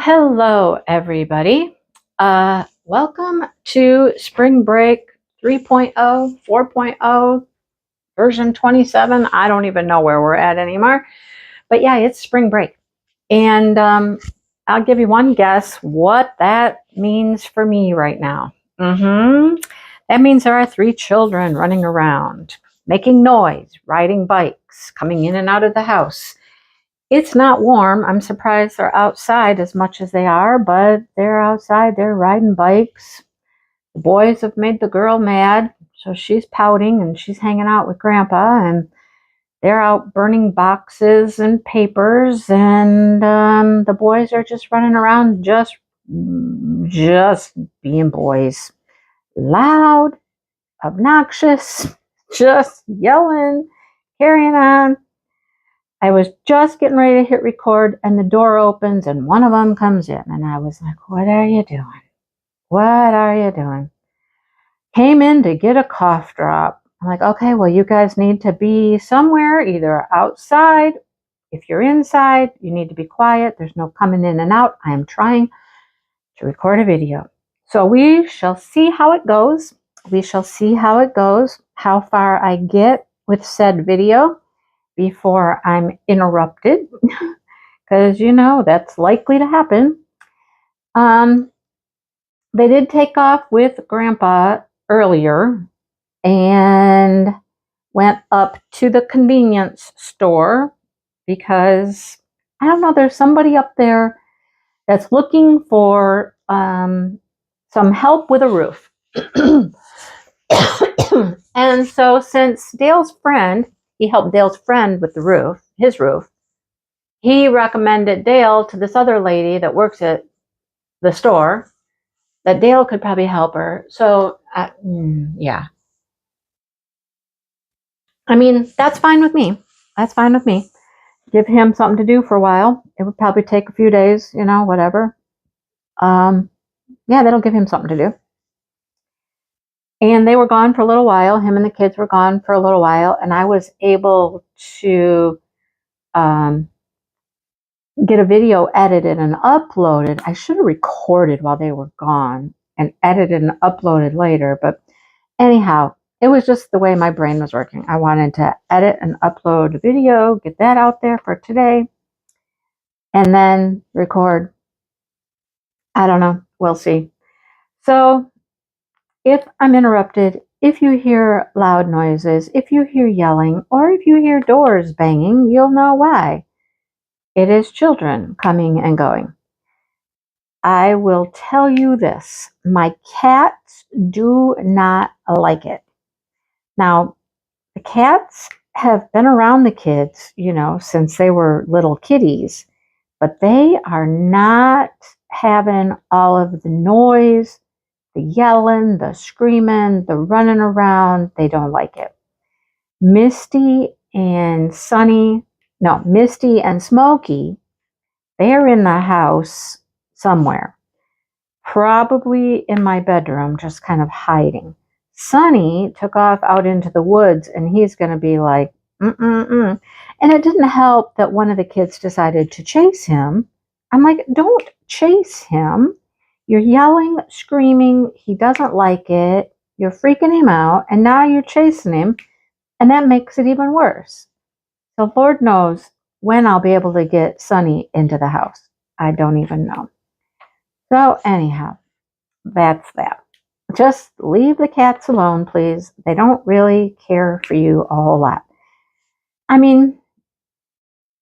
Hello everybody. Welcome to Spring Break 3.0, 4.0, version 27. I don't even know where we're at anymore. But yeah, it's spring break. And I'll give you one guess what that means for me right now. That means there are 3 children running around, making noise, riding bikes, coming in and out of the house. It's not warm. I'm surprised they're outside as much as they are, but they're outside. They're riding bikes. The boys have made the girl mad, so she's pouting and she's hanging out with Grandpa, and they're out burning boxes and papers, and the boys are just running around just being boys. Loud, obnoxious, just yelling, carrying on. I was just getting ready to hit record, and the door opens and one of them comes in, and I was like, what are you doing? What are you doing? Came in to get a cough drop. I'm like, okay, well, you guys need to be somewhere, either outside. If you're inside, you need to be quiet. There's no coming in and out. I am trying to record a video. So we shall see how it goes. We shall see how it goes, how far I get with said video before I'm interrupted, because that's likely to happen. They did take off with Grandpa earlier and went up to the convenience store because, I don't know, there's somebody up there that's looking for some help with a roof. And so since he helped Dale's friend with the roof, his roof, he recommended Dale to this other lady that works at the store, that Dale could probably help her. So, yeah. I mean, that's fine with me. That's fine with me. Give him something to do for a while. It would probably take a few days, whatever. Yeah, that'll give him something to do. And they were gone for a little while. Him and the kids were gone for a little while, and I was able to get a video edited and uploaded. I should have recorded while they were gone and edited and uploaded later, but anyhow, it was just the way my brain was working. I wanted to edit and upload a video, get that out there for today, and then record. I don't know. We'll see. So if I'm interrupted, if you hear loud noises, if you hear yelling, or if you hear doors banging, you'll know why. It is children coming and going. I will tell you this. My cats do not like it. Now, the cats have been around the kids, since they were little kitties, but they are not having all of the noise, the yelling, the screaming, the running around. They don't like it. Misty and Smokey, they're in the house somewhere, probably in my bedroom, just kind of hiding. Sonny took off out into the woods, and he's going to be like, And it didn't help that one of the kids decided to chase him. I'm like, don't chase him. You're yelling, screaming. He doesn't like it. You're freaking him out, and now you're chasing him, and that makes it even worse. So Lord knows when I'll be able to get Sonny into the house. I don't even know. So anyhow, that's that. Just leave the cats alone, please. They don't really care for you a whole lot. I mean,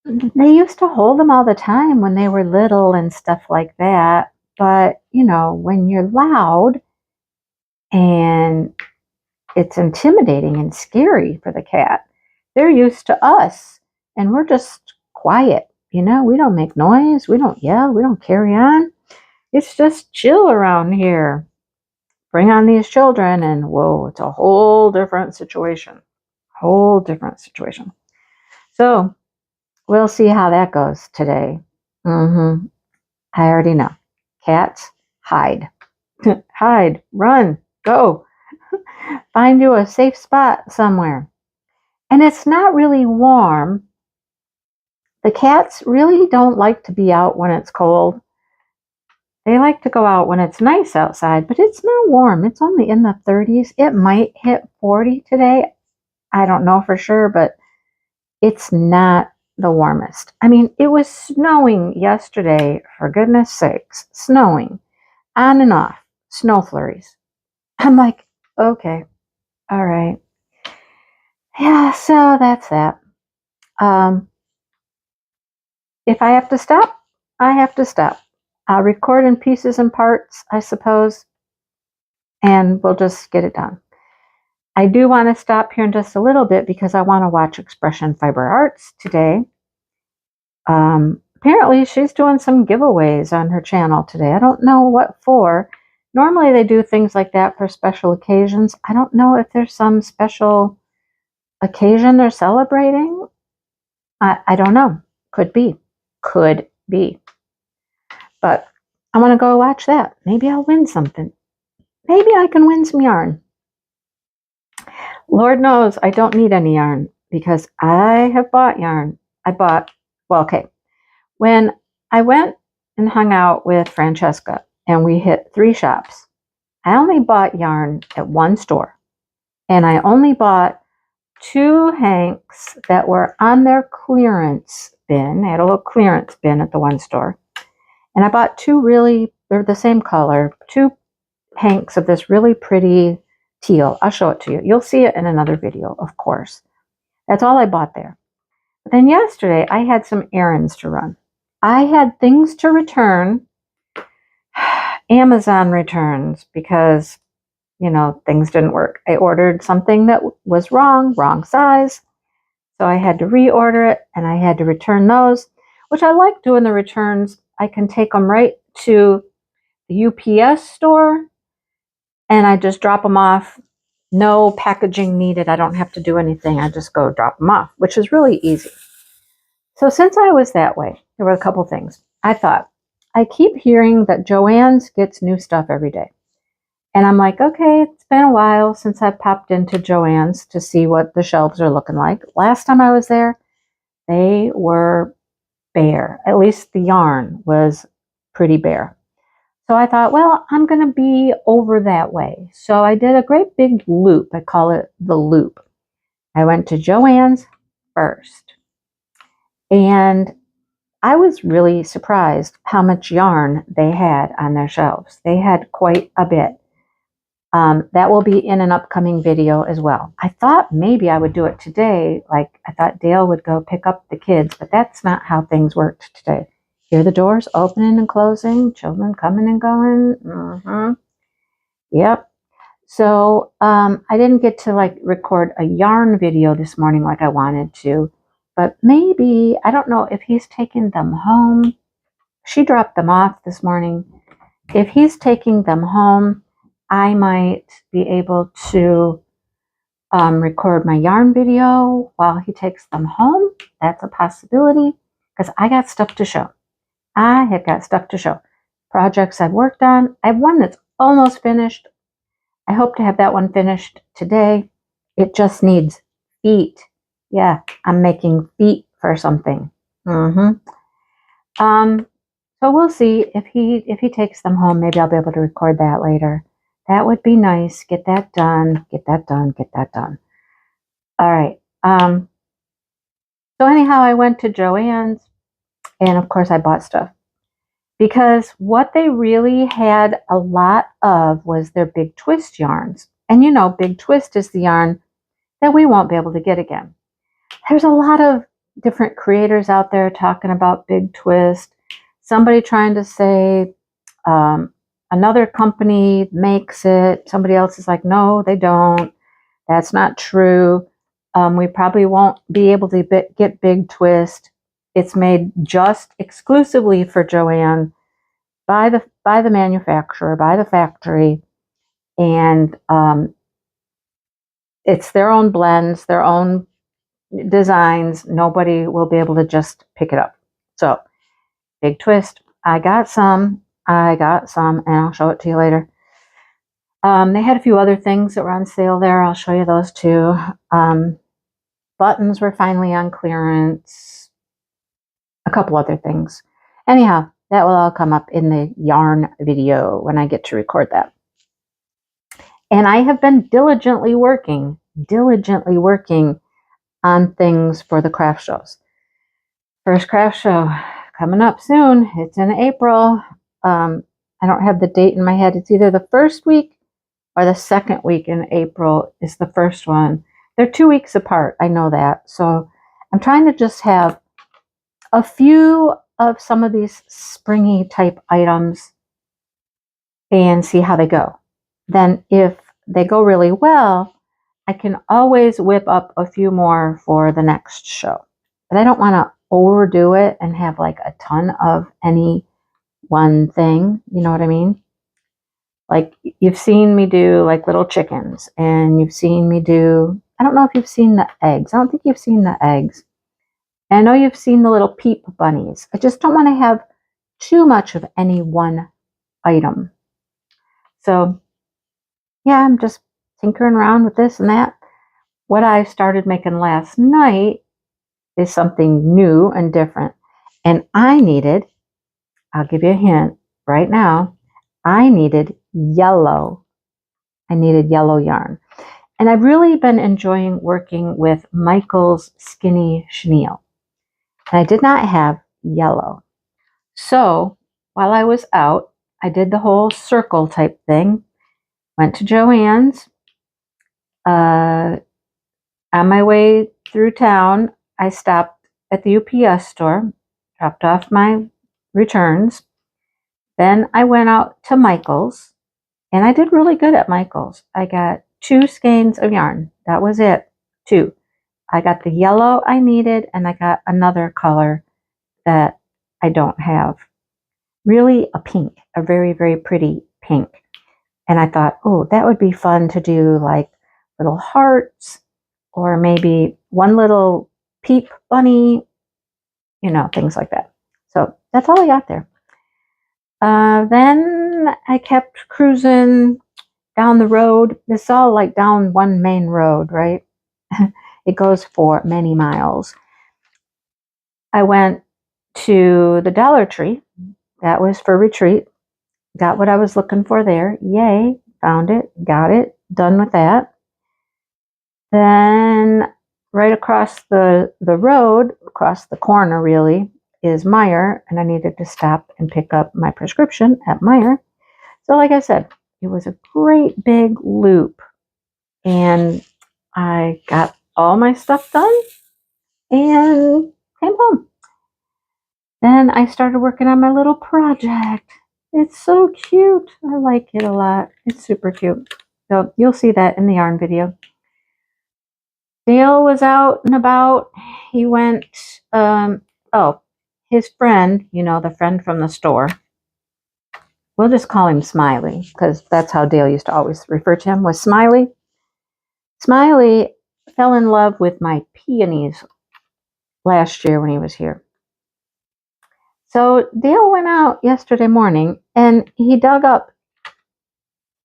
they used to hold them all the time when they were little and stuff like that. But, when you're loud and it's intimidating and scary for the cat, they're used to us, and we're just quiet. We don't make noise. We don't yell. We don't carry on. It's just chill around here. Bring on these children, and whoa, it's a whole different situation. Whole different situation. So we'll see how that goes today. I already know. Cats, hide. Hide, run, go. Find you a safe spot somewhere. And it's not really warm. The cats really don't like to be out when it's cold. They like to go out when it's nice outside, but it's not warm. It's only in the 30s. It might hit 40 today. I don't know for sure, but it's not the warmest. I mean, it was snowing yesterday, for goodness sakes, snowing on and off, snow flurries. I'm like, okay, all right. Yeah, so that's that. If I have to stop, I have to stop. I'll record in pieces and parts, I suppose, and we'll just get it done. I do want to stop here in just a little bit because I want to watch Expression Fiber Arts today. Apparently, she's doing some giveaways on her channel today. I don't know what for. Normally, they do things like that for special occasions. I don't know if there's some special occasion they're celebrating. I don't know. Could be. Could be. But I want to go watch that. Maybe I'll win something. Maybe I can win some yarn. Lord knows I don't need any yarn because I have bought yarn. When I went and hung out with Francesca and we hit 3 shops, I only bought yarn at one store. And I only bought 2 hanks that were on their clearance bin. They had a little clearance bin at the one store. And I bought 2 they're the same color, 2 hanks of this really pretty teal. I'll show it to you. You'll see it in another video, of course. That's all I bought there. But then yesterday, I had some errands to run. I had things to return, Amazon returns, because, things didn't work. I ordered something that was wrong size. So I had to reorder it, and I had to return those, which I like doing the returns. I can take them right to the UPS store, and I just drop them off. No packaging needed. I don't have to do anything. I just go drop them off, which is really easy. So since I was that way, there were a couple things. I thought, I keep hearing that Joann's gets new stuff every day. And I'm like, okay, it's been a while since I've popped into Joann's to see what the shelves are looking like. Last time I was there, they were bare. At least the yarn was pretty bare. So I thought, well, I'm going to be over that way. So I did a great big loop. I call it the loop. I went to Joann's first. And I was really surprised how much yarn they had on their shelves. They had quite a bit. That will be in an upcoming video as well. I thought maybe I would do it today. Like I thought Dale would go pick up the kids, but that's not how things worked today. Hear the doors opening and closing, children coming and going. Yep. So I didn't get to record a yarn video this morning like I wanted to, but maybe, I don't know if he's taking them home. She dropped them off this morning. If he's taking them home, I might be able to record my yarn video while he takes them home. That's a possibility because I got stuff to show. I have got stuff to show. Projects I've worked on. I have one that's almost finished. I hope to have that one finished today. It just needs feet. Yeah, I'm making feet for something. So we'll see if he takes them home. Maybe I'll be able to record that later. That would be nice. Get that done. Get that done. Get that done. All right. So anyhow, I went to Joann's, and of course I bought stuff. Because what they really had a lot of was their Big Twist yarns. And Big Twist is the yarn that we won't be able to get again. There's a lot of different creators out there talking about Big Twist. Somebody trying to say another company makes it. Somebody else is like, no, they don't. That's not true. We probably won't be able to get Big Twist. It's made just exclusively for Joann by the manufacturer, by the factory, and it's their own blends, their own designs. Nobody will be able to just pick it up. So, Big Twist. I got some, and I'll show it to you later. They had a few other things that were on sale there. I'll show you those too. Buttons were finally on clearance. A couple other things. Anyhow, that will all come up in the yarn video when I get to record that. And I have been diligently working on things for the craft shows. First craft show coming up soon. It's in April. I don't have the date in my head. It's either the first week or the second week in April is the first one. They're 2 weeks apart. I know that. So I'm trying to just have a few of some of these springy type items and see how they go. Then if they go really well, I can always whip up a few more for the next show. But I don't want to overdo it and have like a ton of any one thing. You know what I mean? Like you've seen me do like little chickens, and you've seen me do, I don't know if you've seen the eggs. I don't think you've seen the eggs. And I know you've seen the little peep bunnies. I just don't want to have too much of any one item. So yeah, I'm just tinkering around with this and that. What I started making last night is something new and different. And I needed, I'll give you a hint right now, I needed yellow. I needed yellow yarn. And I've really been enjoying working with Michael's Skinny Chenille. And I did not have yellow. So while I was out, I did the whole circle type thing. Went to Joann's. On my way through town, I stopped at the UPS store, dropped off my returns. Then I went out to Michael's, and I did really good at Michael's. I got 2 skeins of yarn. That was it. 2. I got the yellow I needed, and I got another color that I don't have. Really a pink, a very, very pretty pink. And I thought, oh, that would be fun to do like little hearts, or maybe one little peep bunny, you know, things like that. So that's all I got there. Then I kept cruising down the road. It's all like down one main road, right? It goes for many miles. I went to the Dollar Tree. That was for retreat. Got what I was looking for there. Yay, found it, got it, done with that. Then right across the road, across the corner really, is Meijer, and I needed to stop and pick up my prescription at Meijer. So like I said, it was a great big loop, and I got all my stuff done and came home. Then I started working on my little project. It's so cute. I like it a lot. It's super cute. So you'll see that in the yarn video. Dale was out and about. He went, his friend, you know, the friend from the store. We'll just call him Smiley, because that's how Dale used to always refer to him, was Smiley. Smiley fell in love with my peonies last year when he was here. So Dale went out yesterday morning and he dug up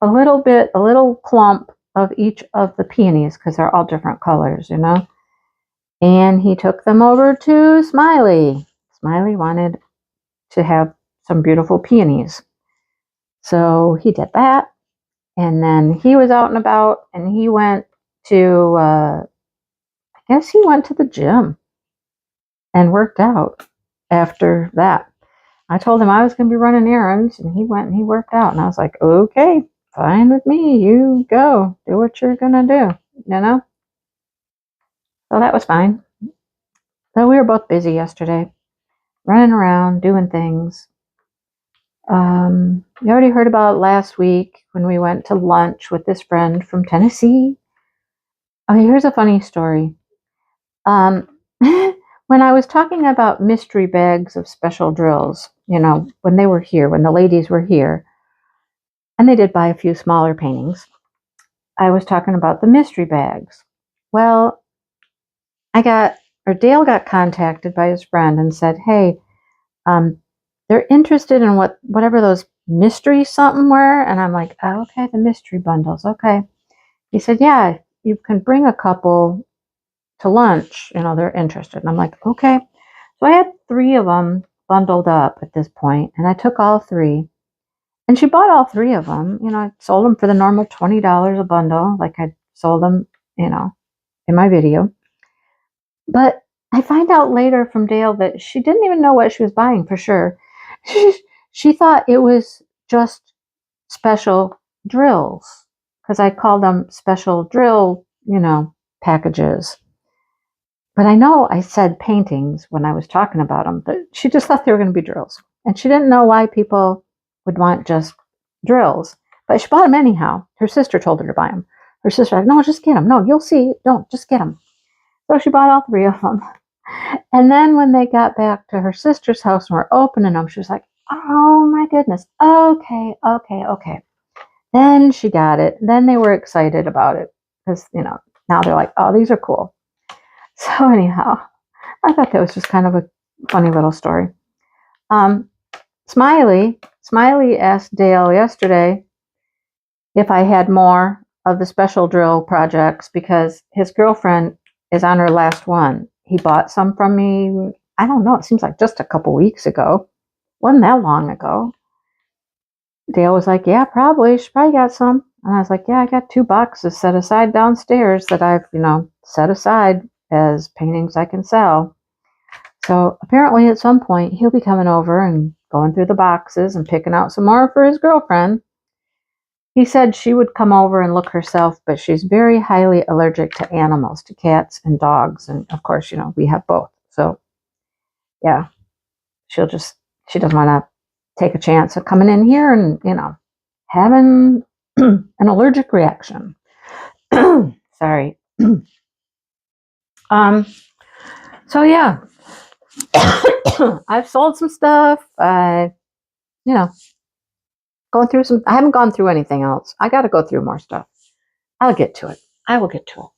a little clump of each of the peonies, because they're all different colors, you know. And he took them over to Smiley. Smiley wanted to have some beautiful peonies. So he did that. And then he was out and about, and he went to, I guess he went to the gym and worked out after that. I told him I was going to be running errands, and he went and he worked out. And I was like, okay, fine with me. You go. Do what you're going to do, you know? So that was fine. So we were both busy yesterday, running around, doing things. You already heard about last week when we went to lunch with this friend from Tennessee. Okay, here's a funny story. When I was talking about mystery bags of special drills, you know, when they were here, when the ladies were here, and they did buy a few smaller paintings, I was talking about the mystery bags. Well, Dale got contacted by his friend and said, hey, they're interested in whatever those mystery something were. And I'm like, oh, okay, the mystery bundles. Okay. He said, yeah, you can bring a couple to lunch. You know, they're interested. And I'm like, okay. So I had 3 of them bundled up at this point, and I took all 3. And she bought all 3 of them. I sold them for the normal $20 a bundle, like I sold them, in my video. But I find out later from Dale that she didn't even know what she was buying for sure. She thought it was just special drills, because I called them special drill, packages. But I know I said paintings when I was talking about them, but she just thought they were going to be drills. And she didn't know why people would want just drills. But she bought them anyhow. Her sister told her to buy them. Her sister was like, no, just get them. No, you'll see. Don't, just get them. So she bought all 3 of them. And then when they got back to her sister's house and were opening them, she was like, oh my goodness. Okay. Then she got it. Then they were excited about it because, now they're like, oh, these are cool. So anyhow, I thought that was just kind of a funny little story. Smiley asked Dale yesterday if I had more of the special drill projects because his girlfriend is on her last one. He bought some from me, I don't know, it seems like just a couple weeks ago. Wasn't that long ago. Dale was like, yeah, probably. She probably got some. And I was like, yeah, I got 2 boxes set aside downstairs that I've, set aside as paintings I can sell. So apparently at some point he'll be coming over and going through the boxes and picking out some more for his girlfriend. He said she would come over and look herself, but she's very highly allergic to animals, to cats and dogs. And of course, we have both. So yeah, she doesn't want to take a chance of coming in here and, having an allergic reaction. Sorry. So yeah, I've sold some stuff. Going through some, I haven't gone through anything else. I got to go through more stuff. I'll get to it. I will get to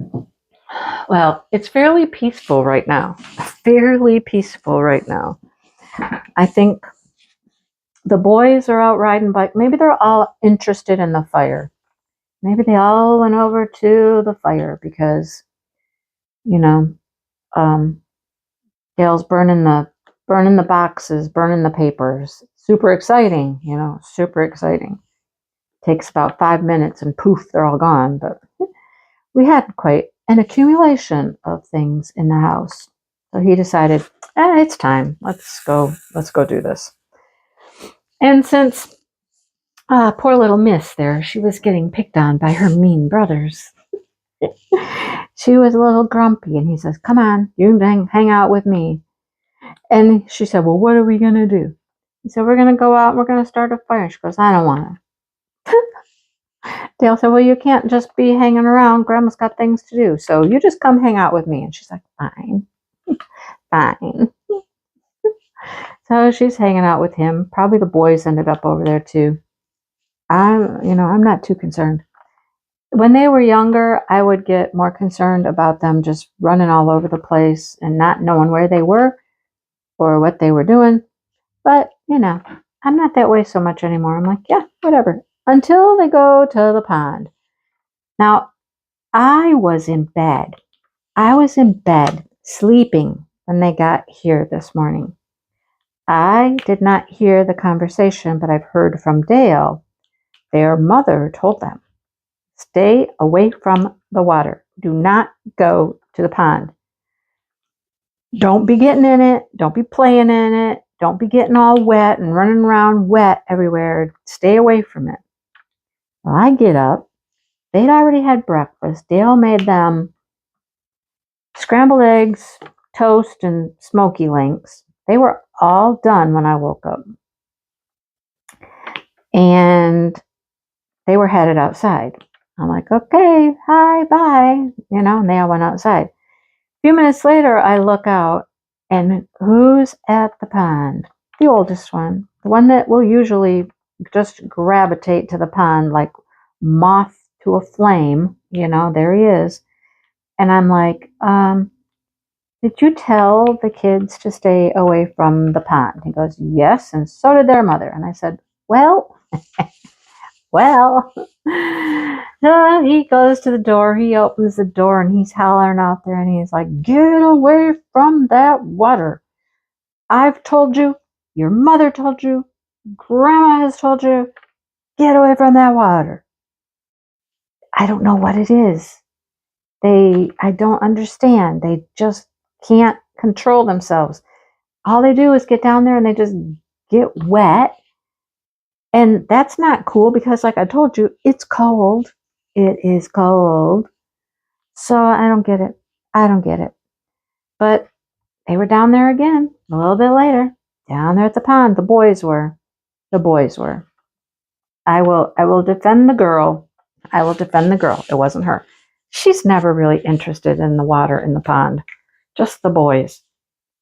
it. Well, it's fairly peaceful right now. I think the boys are out riding bike. Maybe they're all interested in the fire. Maybe they all went over to the fire because, Dale's burning the boxes, burning the papers. Super exciting, super exciting. Takes about 5 minutes and poof, they're all gone. But we had quite an accumulation of things in the house. So he decided, it's time. Let's go do this. And since poor little miss there, she was getting picked on by her mean brothers. She was a little grumpy, and he says, come on, you can hang out with me. And she said, well, what are we going to do? He said, we're going to go out and we're going to start a fire. She goes, I don't want to. Dale said, well, you can't just be hanging around. Grandma's got things to do. So you just come hang out with me. And she's like, fine. Fine. So she's hanging out with him. Probably the boys ended up over there too. I'm not too concerned. When they were younger, I would get more concerned about them just running all over the place and not knowing where they were or what they were doing. But, I'm not that way so much anymore. I'm like, yeah, whatever. Until they go to the pond. Now, I was in bed. Sleeping when they got here this morning. I did not hear the conversation, but I've heard from Dale. Their mother told them, stay away from the water. Do not go to the pond. Don't be getting in it. Don't be playing in it. Don't be getting all wet and running around wet everywhere. Stay away from it. Well, I get up. They'd already had breakfast. Dale made them scrambled eggs, toast, and smoky links. They were all done when I woke up. And they were headed outside. I'm like, okay, hi, bye. And they all went outside. A few minutes later, I look out, and who's at the pond? The oldest one. The one that will usually just gravitate to the pond like moth to a flame. There he is. And I'm like, did you tell the kids to stay away from the pond? He goes, yes, and so did their mother. And I said, well, He goes to the door, he opens the door, and he's hollering out there, and he's like, "Get away from that water. I've told you, your mother told you, Grandma has told you, get away from that water." I don't know what it is. I don't understand. They just can't control themselves. All they do is get down there and they just get wet. And that's not cool because, like I told you, it's cold. It is cold. So I don't get it. I don't get it. But they were down there again a little bit later, down there at the pond. The boys were. The boys were. I will defend the girl. I will defend the girl. It wasn't her. She's never really interested in the water in the pond. Just the boys.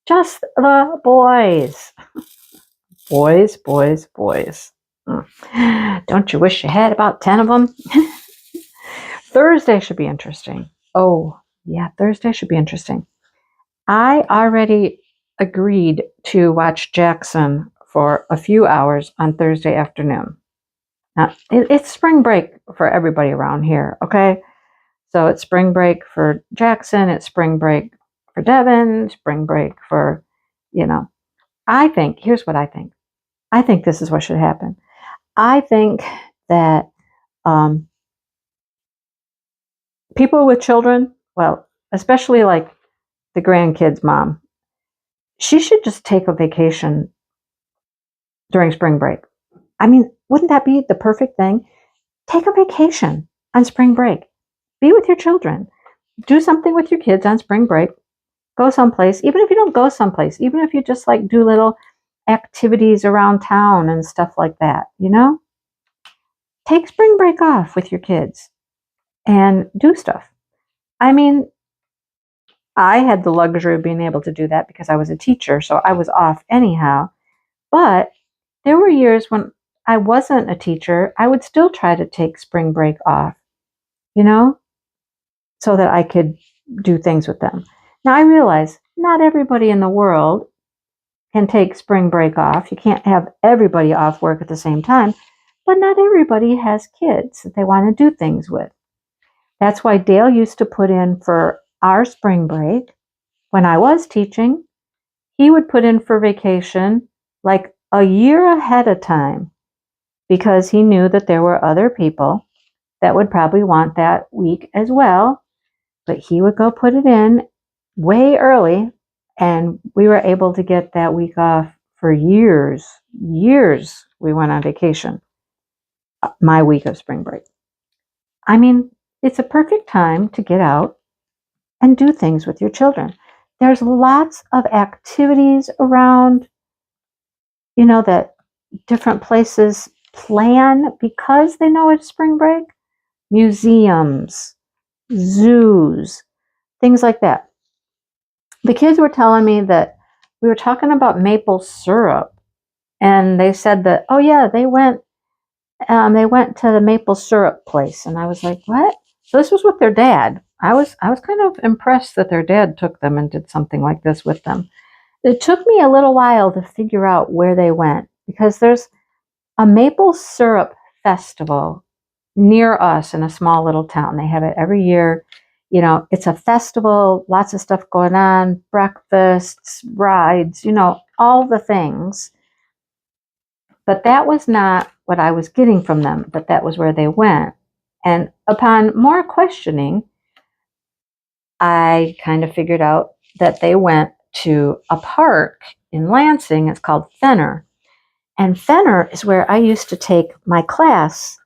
Just the boys. Boys, boys, boys. Don't you wish you had about 10 of them? Thursday should be interesting. Oh, yeah, Thursday should be interesting. I already agreed to watch Jackson for a few hours on Thursday afternoon. Now, it's spring break for everybody around here, okay? So it's spring break for Jackson, it's spring break for Devin, spring break for, here's what I think. I think this is what should happen. I think that people with children, well, especially like the grandkids' mom, she should just take a vacation during spring break. I mean, wouldn't that be the perfect thing? Take a vacation on spring break. Be with your children. Do something with your kids on spring break. Go someplace. Even if you don't go someplace, even if you just like do little activities around town and stuff like that, take spring break off with your kids and do stuff. I mean, I had the luxury of being able to do that because I was a teacher, so I was off anyhow. But there were years when I wasn't a teacher, I would still try to take spring break off, so that I could do things with them. Now I realize not everybody in the world can take spring break off. You can't have everybody off work at the same time, but not everybody has kids that they want to do things with. That's why Dale used to put in for our spring break when I was teaching. He would put in for vacation like a year ahead of time because he knew that there were other people that would probably want that week as well. But he would go put it in way early, and we were able to get that week off for years. Years we went on vacation, my week of spring break. I mean, it's a perfect time to get out and do things with your children. There's lots of activities around, that different places plan because they know it's spring break. Museums, zoos, things like that. The kids were telling me that we were talking about maple syrup, and they said that, oh yeah, they went to the maple syrup place, and I was like, what? So this was with their dad. I was kind of impressed that their dad took them and did something like this with them. It took me a little while to figure out where they went because there's a maple syrup festival near us in a small little town. They have it every year. It's a festival, lots of stuff going on, breakfasts, rides, all the things. But that was not what I was getting from them, but that was where they went. And upon more questioning, I kind of figured out that they went to a park in Lansing. It's called Fenner. And Fenner is where I used to take my class.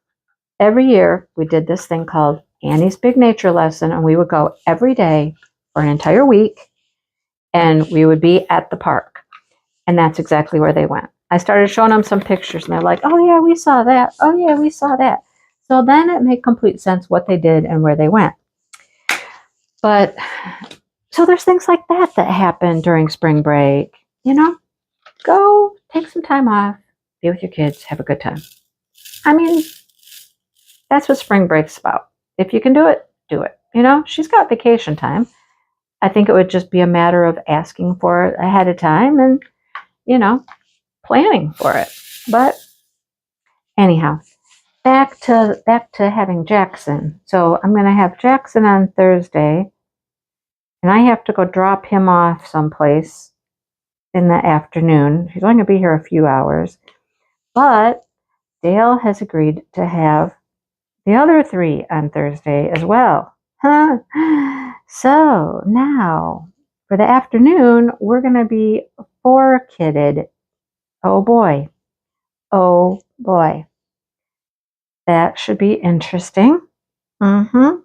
Every year, we did this thing called Annie's Big Nature Lesson, and we would go every day for an entire week, and we would be at the park. And that's exactly where they went. I started showing them some pictures, and they're like, oh, yeah, we saw that. Oh, yeah, we saw that. So then it made complete sense what they did and where they went. But so there's things like that happen during spring break. Go take some time off, be with your kids, have a good time. I mean, that's what spring break's about. If you can do it, do it. She's got vacation time. I think it would just be a matter of asking for it ahead of time and, planning for it. But anyhow, back to having Jackson. So I'm going to have Jackson on Thursday, and I have to go drop him off someplace in the afternoon. He's only going to be here a few hours, but Dale has agreed to have the other 3 on Thursday as well. Huh? So now for the afternoon, we're going to be 4-kidded. Oh boy. Oh boy. That should be interesting. That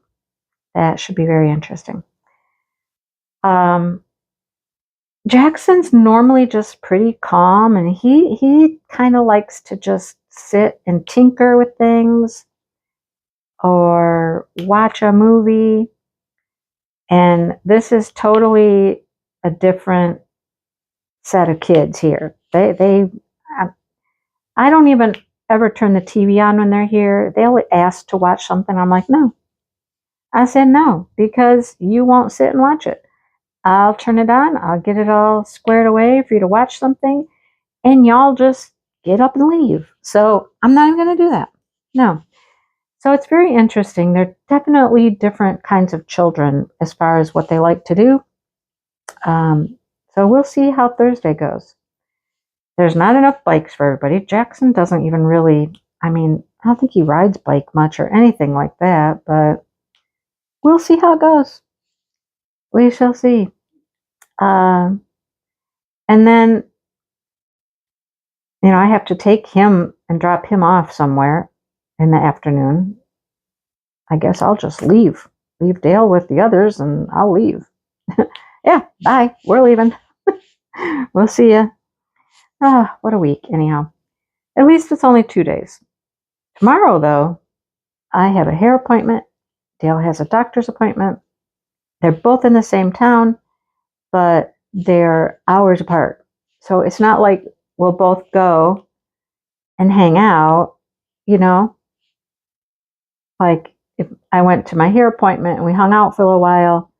should be very interesting. Jackson's normally just pretty calm, and he kind of likes to just sit and tinker with things or watch a movie. And this is totally a different set of kids here. I don't even ever turn the TV on when they're here. They'll ask to watch something. I'm like, no. I said no, because you won't sit and watch it. I'll turn it on. I'll get it all squared away for you to watch something, and y'all just get up and leave. So I'm not even going to do that. No. So it's very interesting. They're definitely different kinds of children as far as what they like to do. So we'll see how Thursday goes. There's not enough bikes for everybody. Jackson doesn't even really, I don't think he rides bike much or anything like that, but we'll see how it goes. We shall see. And then, I have to take him and drop him off somewhere in the afternoon. I guess I'll just leave Dale with the others, and I'll leave. Yeah, bye. We're leaving. We'll see ya. What a week, anyhow. At least it's only 2 days. Tomorrow, though, I have a hair appointment. Dale has a doctor's appointment. They're both in the same town, but they're hours apart. So it's not like we'll both go and hang out, Like if I went to my hair appointment and we hung out for a little while,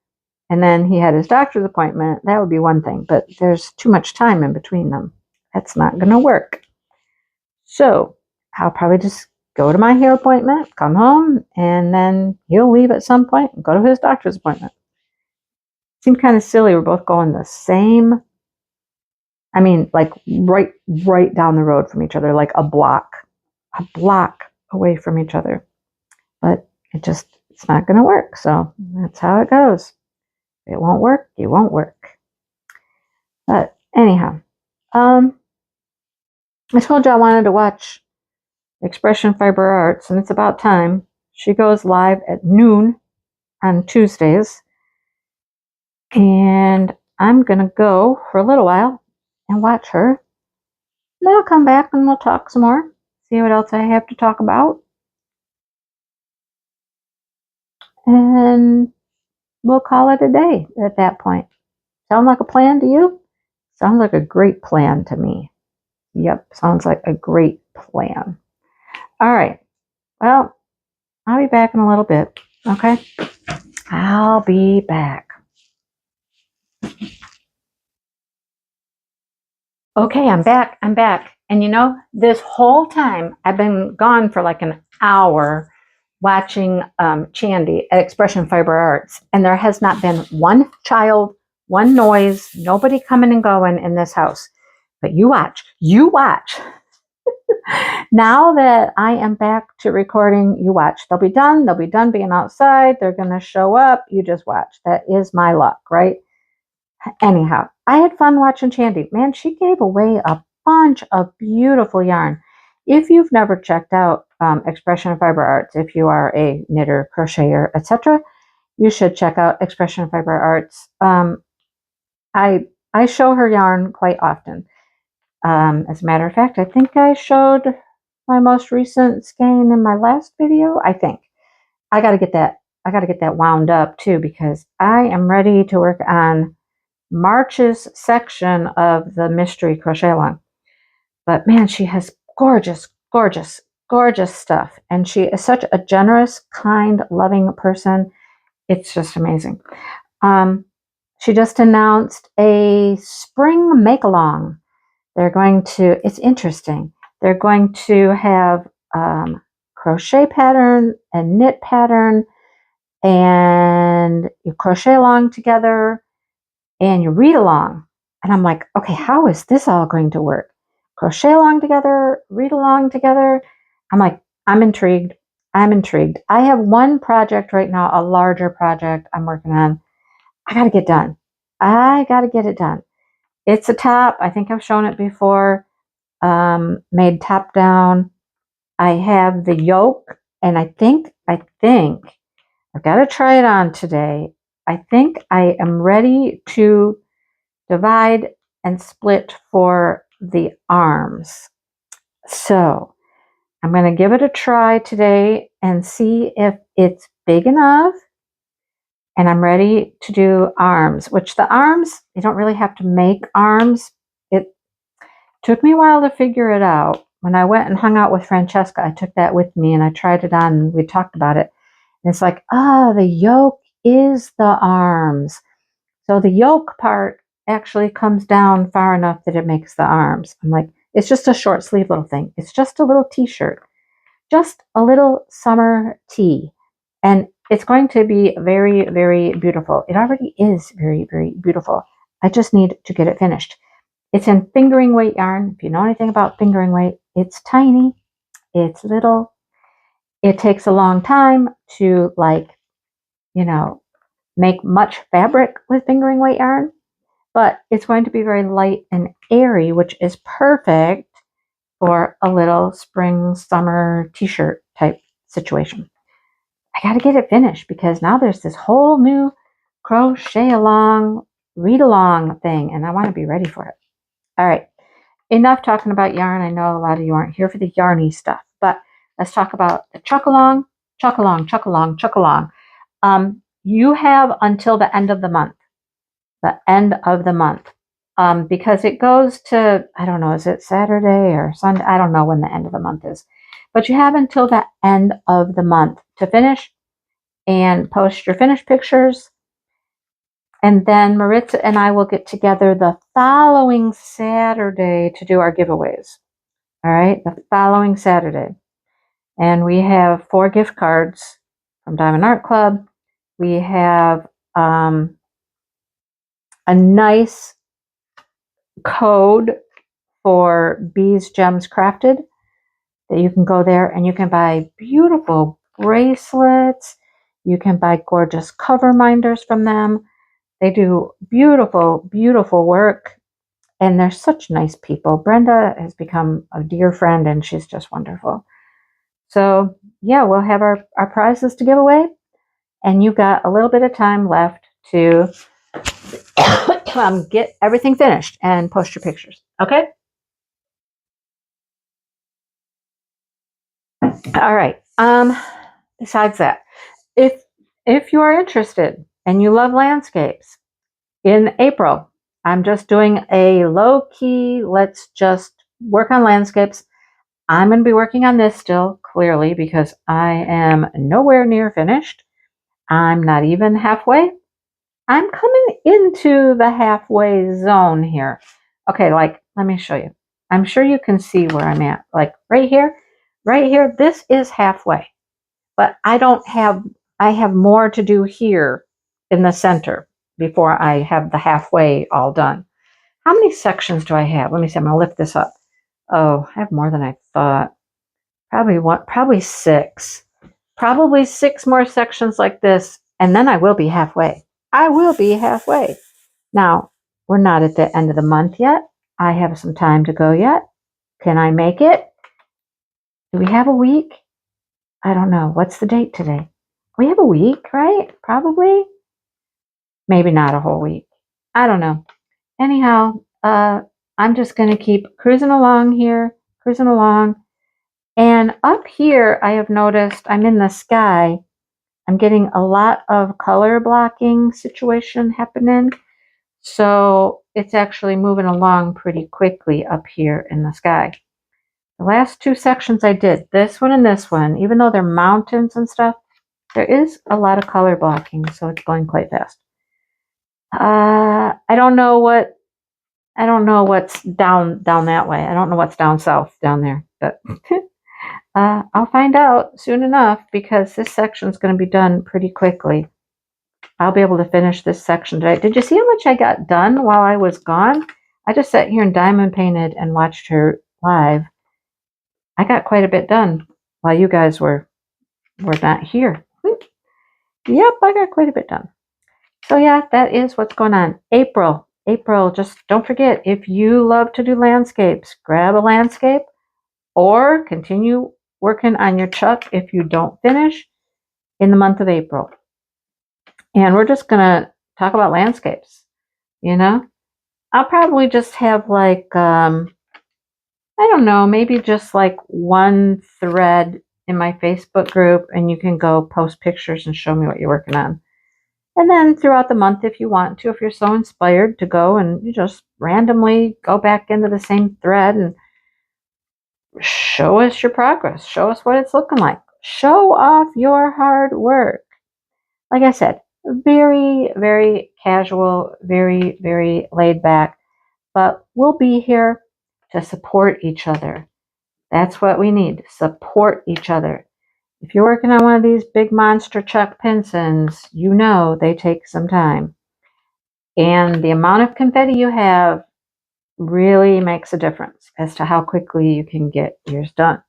and then he had his doctor's appointment, that would be one thing. But there's too much time in between them. That's not going to work. So I'll probably just go to my hair appointment, come home, and then he'll leave at some point and go to his doctor's appointment. Seemed kind of silly. We're both going the same. Like right down the road from each other, like a block away from each other. But it's not going to work. So that's how it goes. If it won't work, it won't work. But anyhow, I told you I wanted to watch Expression Fiber Arts, and it's about time. She goes live at noon on Tuesdays. And I'm going to go for a little while and watch her. Then I'll come back and we'll talk some more. See what else I have to talk about. And we'll call it a day at that point. Sound like a plan to you? Sounds like a great plan to me. Yep, sounds like a great plan. All right. Well, I'll be back in a little bit. Okay? I'll be back. Okay, I'm back. And this whole time I've been gone for like an hour watching Chandy at Expression Fiber Arts, and there has not been one child, one noise, nobody coming and going in this house. But you watch. Now that I am back to recording, you watch. They'll be done being outside. They're going to show up. You just watch. That is my luck, right? Anyhow, I had fun watching Chandy. Man, she gave away a bunch of beautiful yarn. If you've never checked out Expression Fiber Arts, if you are a knitter, crocheter, etc., you should check out Expression Fiber Arts. I show her yarn quite often. As a matter of fact, I think I showed my most recent skein in my last video. I think I got to get that wound up too, because I am ready to work on March's section of the mystery crochet along. But man, she has gorgeous stuff, and she is such a generous, kind, loving person. It's just amazing. She just announced a spring make along. It's interesting. They're going to have crochet pattern and knit pattern, and you crochet along together and you read along. And I'm like, okay, how is this all going to work? Crochet along together, read along together. I'm like, I'm intrigued. I'm intrigued. I have one project right now, a larger project I'm working on. I got to get done. I got to get it done. It's a top. I think I've shown it before. Made top down. I have the yoke, and I think I've got to try it on today. I think I am ready to divide and split for the arms. So I'm going to give it a try today and see if it's big enough. And I'm ready to do arms, which the arms, you don't really have to make arms. It took me a while to figure it out. When I went and hung out with Francesca, I took that with me and I tried it on and we talked about it. And it's like, the yoke is the arms. So the yoke part actually comes down far enough that it makes the arms. I'm like, it's just a short sleeve little thing. It's just a little t-shirt, just a little summer tee. And it's going to be very, very beautiful. It already is very, very beautiful. I just need to get it finished. It's in fingering weight yarn. If you know anything about fingering weight, it's tiny, it's little. It takes a long time to make much fabric with fingering weight yarn, but it's going to be very light and airy, which is perfect for a little spring, summer t-shirt type situation. I got to get it finished because now there's this whole new crochet along, read along thing, and I want to be ready for it. All right, enough talking about yarn. I know a lot of you aren't here for the yarny stuff, but let's talk about the chuck along, chuck along, chuck along, chuck along. You have until the end of the month, because it goes to, I don't know, is it Saturday or Sunday? I don't know when the end of the month is, but you have until the end of the month to finish and post your finished pictures. And then Maritza and I will get together the following Saturday to do our giveaways. All right, the following Saturday. And we have 4 gift cards from Diamond Art Club. We have a nice code for Bees Gems Crafted that you can go there and you can buy beautiful bracelets. You can buy gorgeous cover minders from them. They do beautiful, beautiful work, and they're such nice people. Brenda has become a dear friend, and she's just wonderful. So, yeah, we'll have our prizes to give away, and you've got a little bit of time left to get everything finished and post your pictures, okay? All right. Besides that, if you are interested and you love landscapes, in April, I'm just doing a low-key, let's just work on landscapes. I'm going to be working on this still, clearly, because I am nowhere near finished. I'm not even halfway. I'm coming into the halfway zone here. Okay, let me show you. I'm sure you can see where I'm at. Like right here, this is halfway. But I have more to do here in the center before I have the halfway all done. How many sections do I have? Let me see, I'm gonna lift this up. Oh, I have more than I thought. Probably 6. Probably 6 more sections like this, and then I will be halfway. I will be halfway. Now, we're not at the end of the month yet. I have some time to go yet. Can I make it? Do we have a week? I don't know. What's the date today? We have a week, right? Probably. Maybe not a whole week. I don't know. Anyhow, I'm just going to keep cruising along here, cruising along. And up here, I have noticed I'm in the sky. I'm getting a lot of color blocking situation happening. So it's actually moving along pretty quickly up here in the sky. The last 2 sections I did, this one and this one, even though they're mountains and stuff, there is a lot of color blocking, so it's going quite fast. I don't know what's down that way. I don't know what's down south down there, but I'll find out soon enough because this section is going to be done pretty quickly. I'll be able to finish this section today. Did you see how much I got done while I was gone? I just sat here and diamond painted and watched her live. I got quite a bit done while you guys were not here. Yep, I got quite a bit done. So yeah, that is what's going on. April, just don't forget, if you love to do landscapes, grab a landscape or continue working on your chuck if you don't finish in the month of April. And we're just going to talk about landscapes, you know? I'll probably just have like, I don't know, maybe just like one thread in my Facebook group, and you can go post pictures and show me what you're working on. And then throughout the month, if you want to, if you're so inspired to go and you just randomly go back into the same thread and show us your progress, show us what it's looking like, show off your hard work. Like I said, very, very casual, very, very laid back, but we'll be here to support each other. That's what we need, support each other. If you're working on one of these big monster chuck pinsons, you know they take some time. And the amount of confetti you have really makes a difference as to how quickly you can get yours done.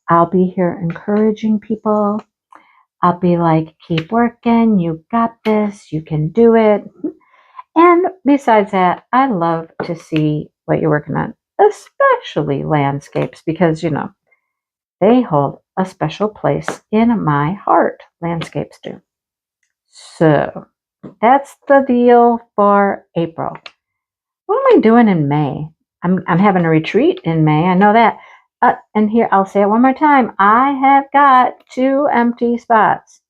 I'll be here encouraging people. I'll be like, keep working, you got this, you can do it. And besides that, I love to see what you're working on, especially landscapes, because, you know, they hold a special place in my heart. Landscapes do. So that's the deal for April. What am I doing in May? I'm having a retreat in May. I know that. And here, I'll say it one more time. I have got 2 empty spots.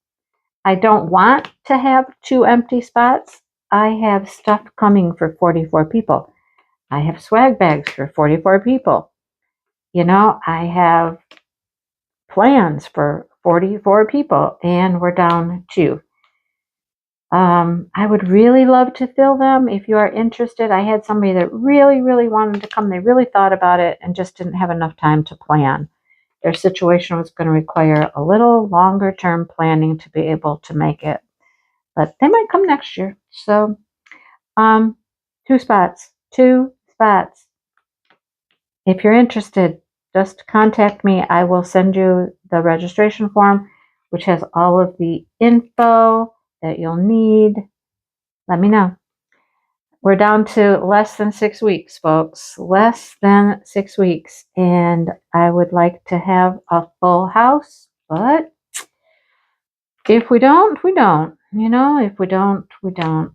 I don't want to have 2 empty spots. I have stuff coming for 44 people. I have swag bags for 44 people. You know, I have plans for 44 people, and we're down 2. I would really love to fill them if you are interested. I had somebody that really, really wanted to come. They really thought about it and just didn't have enough time to plan. Their situation was going to require a little longer term planning to be able to make it. But they might come next year. So 2 spots. If you're interested, just contact me. I will send you the registration form, which has all of the info that you'll need. Let me know. We're down to less than 6 weeks, folks. Less than 6 weeks. And I would like to have a full house, but if we don't, we don't. You know, if we don't, we don't.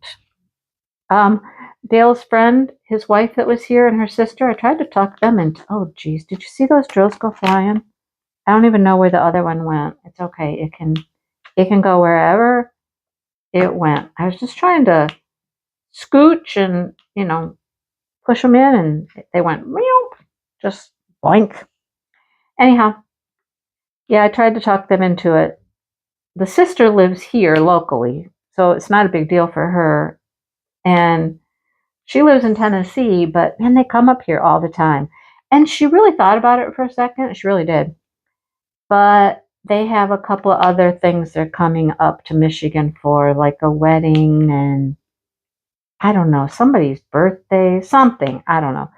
Dale's friend, his wife that was here, and her sister, I tried to talk them into, oh geez, did you see those drills go flying? I don't even know where the other one went. It's okay. It can go wherever it went. I was just trying to scooch and, you know, push them in, and they went meow, just boink. Anyhow, yeah, I tried to talk them into it. The sister lives here locally, so it's not a big deal for her. And she lives in Tennessee, but man, they come up here all the time. And she really thought about it for a second. She really did. But they have a couple of other things they're coming up to Michigan for, like a wedding and I don't know, somebody's birthday, something. I don't know.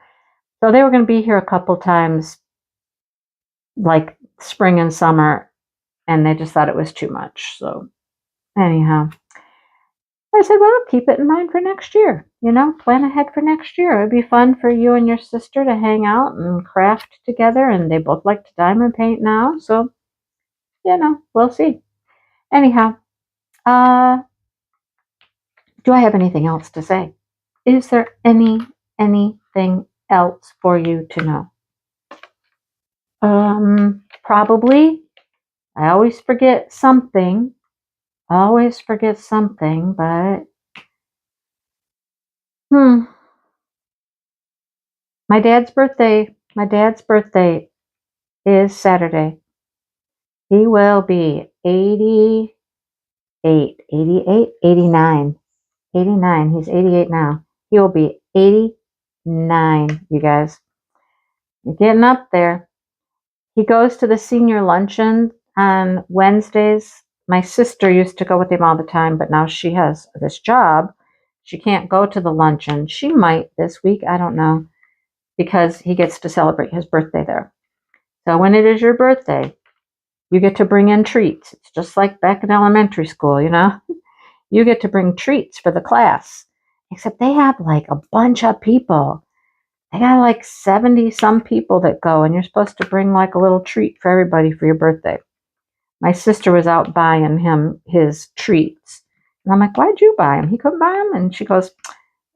So they were going to be here a couple times, like spring and summer, and they just thought it was too much. So anyhow, I said, well, keep it in mind for next year. You know, plan ahead for next year. It would be fun for you and your sister to hang out and craft together, and they both like to diamond paint now. So, you know, we'll see. Anyhow, do I have anything else to say? Is there anything else for you to know? Probably. I always forget something. But my dad's birthday is Saturday. He will be 88, 89. 89. He's 88 now. He will be 89, you guys. You're getting up there. he goes to the senior luncheon on Wednesdays. My sister used to go with him all the time, but now she has this job. She can't go to the luncheon. She might this week, I don't know, because he gets to celebrate his birthday there. So when it is your birthday, you get to bring in treats. It's just like back in elementary school, you know? You get to bring treats for the class. Except they have like a bunch of people. They got like 70 some people that go, and you're supposed to bring like a little treat for everybody for your birthday. My sister was out buying him his treats. And I'm like, why'd you buy him? He couldn't buy them? And she goes,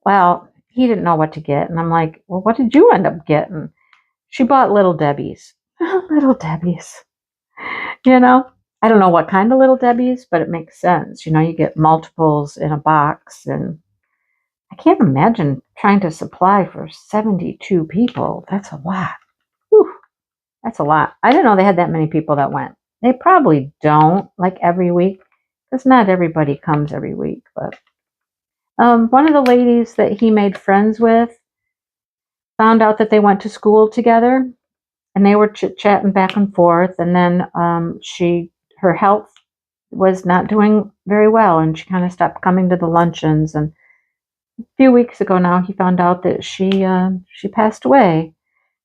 well, he didn't know what to get. And I'm like, well, what did you end up getting? She bought Little Debbie's. Little Debbie's. You know, I don't know what kind of Little Debbie's, but it makes sense. You know, you get multiples in a box, and I can't imagine trying to supply for 72 people. That's a lot. Whew, that's a lot. I didn't know they had that many people that went. They probably don't, like every week, because not everybody comes every week. But one of the ladies that he made friends with found out that they went to school together, and they were chit-chatting back and forth. And then her health was not doing very well, and she kind of stopped coming to the luncheons. And a few weeks ago now, he found out that she passed away.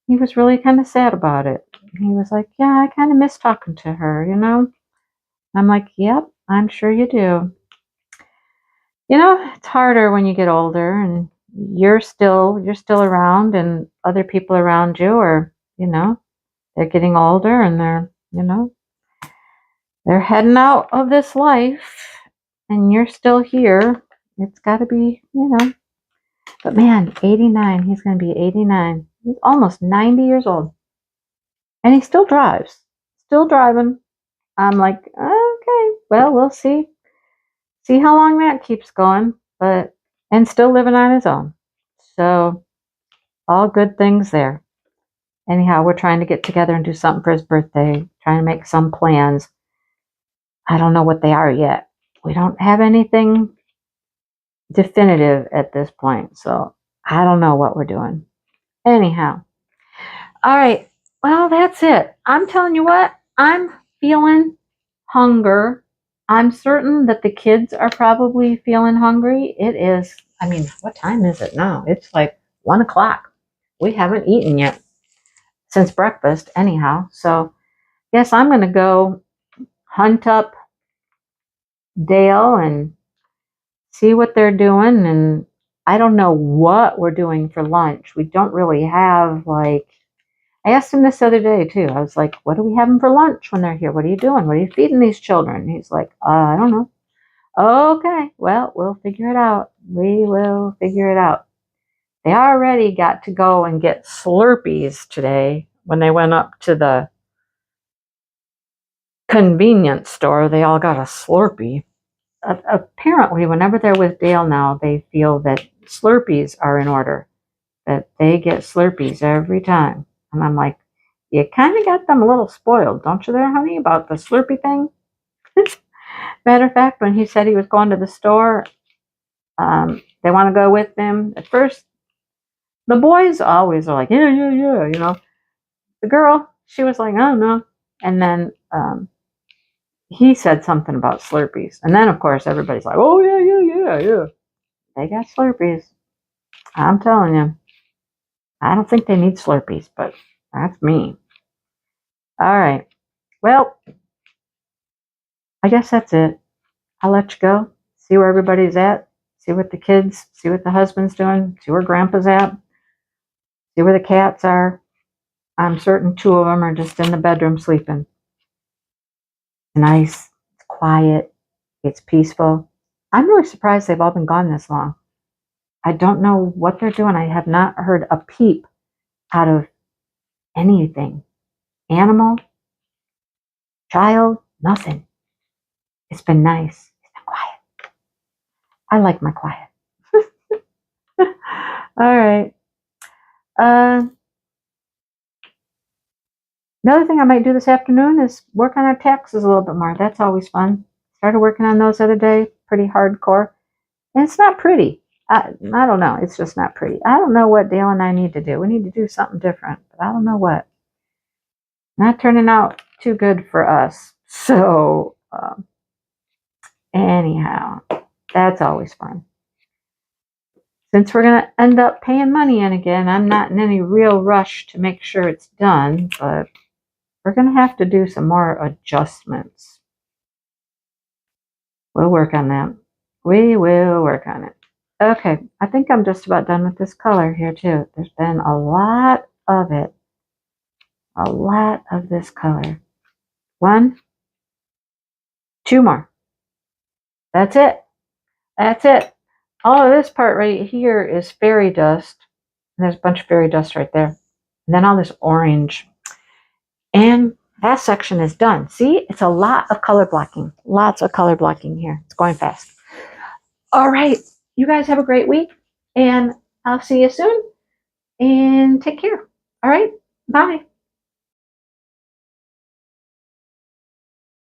He was really kind of sad about it. He was like, yeah, I kind of miss talking to her, you know? I'm like, yep, I'm sure you do. You know, it's harder when you get older and you're still around, and other people around you are, you know, they're getting older, and they're, you know, they're heading out of this life, and you're still here. It's got to be, you know. But man, 89, he's going to be 89. He's almost 90 years old. And he still drives. Still driving. I'm like, okay, well, we'll see. See how long that keeps going. And still living on his own. So, all good things there. Anyhow, we're trying to get together and do something for his birthday. Trying to make some plans. I don't know what they are yet. We don't have anything definitive at this point. So, I don't know what we're doing. Anyhow. All right. Well, that's it. I'm telling you what, I'm feeling hunger. I'm certain that the kids are probably feeling hungry. It is, I mean, what time is it now? It's like 1 o'clock. We haven't eaten yet since breakfast, anyhow. So, yes, I'm going to go hunt up Dale and see what they're doing. And I don't know what we're doing for lunch. We don't really have like, I asked him this other day too. I was like, what are we having for lunch when they're here? What are you doing? What are you feeding these children? He's like, I don't know. Okay, well, we'll figure it out. We will figure it out. They already got to go and get Slurpees today when they went up to the convenience store. They all got a Slurpee. Apparently, whenever they're with Dale now, they feel that Slurpees are in order, that they get Slurpees every time. And I'm like, you kind of got them a little spoiled, don't you there, honey, about the Slurpee thing? Matter of fact, when he said he was going to the store, they want to go with him. At first, the boys always are like, yeah, yeah, yeah, you know. The girl, she was like, I don't know. And then he said something about Slurpees. And then, of course, everybody's like, oh, yeah, yeah, yeah, yeah. They got Slurpees. I'm telling you. I don't think they need Slurpees, but that's me. All right. Well, I guess that's it. I'll let you go. See where everybody's at. See what the kids, see what the husband's doing. See where grandpa's at. See where the cats are. I'm certain 2 of them are just in the bedroom sleeping. Nice. It's quiet. It's peaceful. I'm really surprised they've all been gone this long. I don't know what they're doing. I have not heard a peep out of anything. Animal, child, nothing. It's been nice. It's been quiet. I like my quiet. All right. Another thing I might do this afternoon is work on our taxes a little bit more. That's always fun. Started working on those the other day. Pretty hardcore. And it's not pretty. I don't know. It's just not pretty. I don't know what Dale and I need to do. We need to do something different, but I don't know what. Not turning out too good for us. So anyhow, that's always fun. Since we're going to end up paying money in again, I'm not in any real rush to make sure it's done, but we're going to have to do some more adjustments. We'll work on that. We will work on it. Okay, I think I'm just about done with this color here too. There's been a lot of it. A lot of this color. 1, 2 more. That's it. That's it. All of this part right here is fairy dust. And there's a bunch of fairy dust right there. And then all this orange. And that section is done. See, it's a lot of color blocking. Lots of color blocking here. It's going fast. All right. You guys have a great week. And I'll see you soon. And take care. All right. Bye.